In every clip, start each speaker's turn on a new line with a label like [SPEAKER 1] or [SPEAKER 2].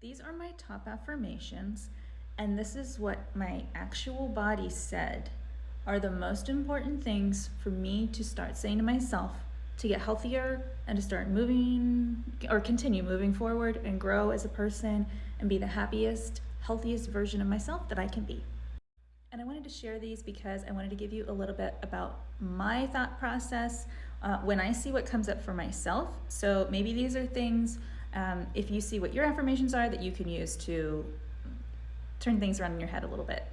[SPEAKER 1] These are my top affirmations, and this is what my actual body said are the most important things for me to start saying to myself to get healthier and to start moving or continue moving forward and grow as a person and be the happiest, healthiest version of myself that I can be. And I wanted to share these because I wanted to give you a little bit about my thought process when I see what comes up for myself. So maybe these are things, if you see what your affirmations are, that you can use to turn things around in your head a little bit.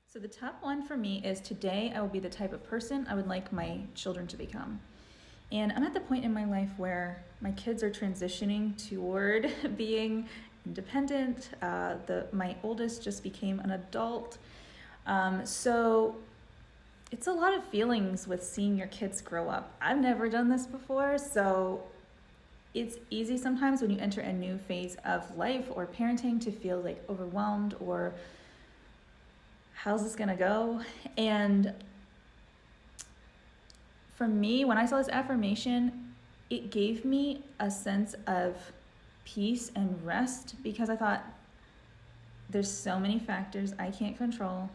[SPEAKER 1] So the top one for me is, today I will be the type of person I would like my children to become. And I'm at the point in my life where my kids are transitioning toward being independent. My oldest just became an adult. So it's a lot of feelings with seeing your kids grow up. I've never done this before, so it's easy sometimes when you enter a new phase of life or parenting to feel like overwhelmed or how's this gonna go? And for me, when I saw this affirmation, it gave me a sense of peace and rest, because I thought, there's so many factors I can't control.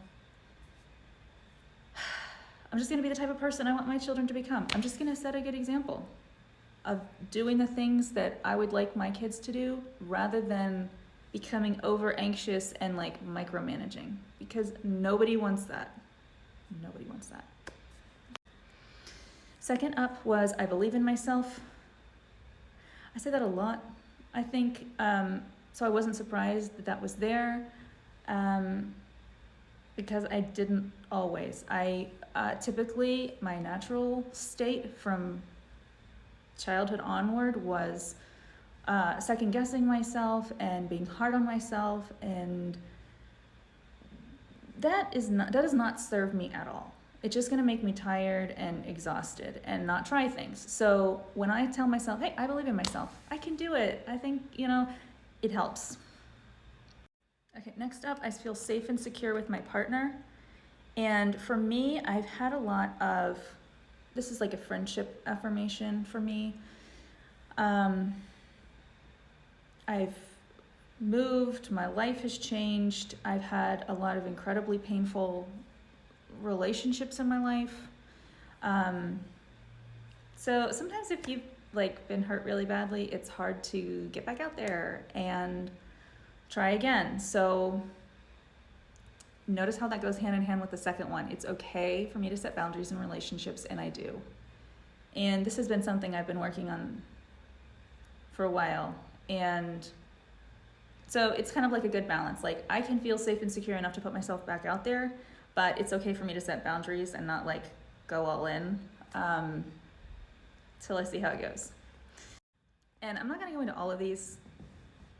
[SPEAKER 1] I'm just gonna be the type of person I want my children to become. I'm just gonna set a good example of doing the things that I would like my kids to do, rather than becoming over anxious and like micromanaging, because nobody wants that. Nobody wants that. Second up was, I believe in myself. I say that a lot, I think, so I wasn't surprised that that was there, because I didn't always. Typically, my natural state from childhood onward was second guessing myself and being hard on myself, and that does not serve me at all. It's just gonna make me tired and exhausted and not try things. So when I tell myself, hey, I believe in myself, I can do it, I think, it helps. Okay, next up, I feel safe and secure with my partner. And for me, I've had a lot of, this is like a friendship affirmation for me. I've moved, my life has changed. I've had a lot of incredibly painful relationships in my life. So sometimes if you've been hurt really badly, it's hard to get back out there and try again. So notice how that goes hand in hand with the second one. It's okay for me to set boundaries in relationships, and I do. And this has been something I've been working on for a while. And so it's kind of like a good balance. Like, I can feel safe and secure enough to put myself back out there, but it's okay for me to set boundaries and not go all in till I see how it goes. And I'm not gonna go into all of these.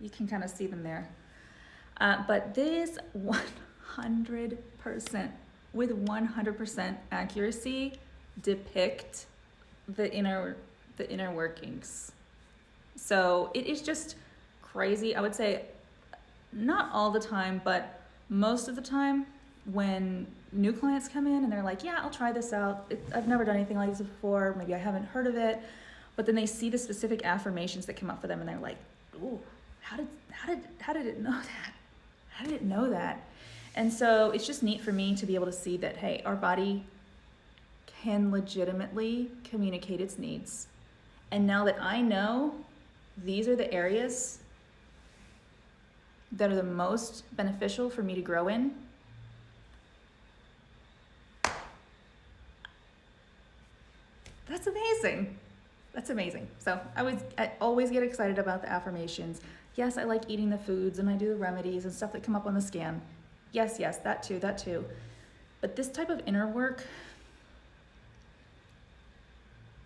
[SPEAKER 1] You can kind of see them there. But this 100%, with 100% accuracy, depict the inner workings. So it is just crazy. I would say not all the time, but most of the time when new clients come in and they're like, yeah, I'll try this out. I've never done anything like this before. Maybe I haven't heard of it. But then they see the specific affirmations that come up for them and they're like, ooh, how did it know that? How did it know that? And so it's just neat for me to be able to see that, hey, our body can legitimately communicate its needs. And now that I know these are the areas that are the most beneficial for me to grow in, that's amazing. That's amazing. So I always get excited about the affirmations. Yes, I like eating the foods and I do the remedies and stuff that come up on the scan. Yes, that too. But this type of inner work,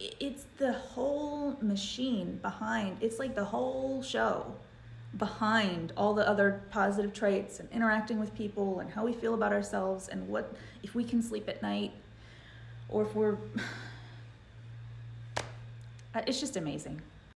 [SPEAKER 1] it's the whole machine behind, it's like the whole show behind all the other positive traits and interacting with people and how we feel about ourselves and what, if we can sleep at night, or if we're, it's just amazing.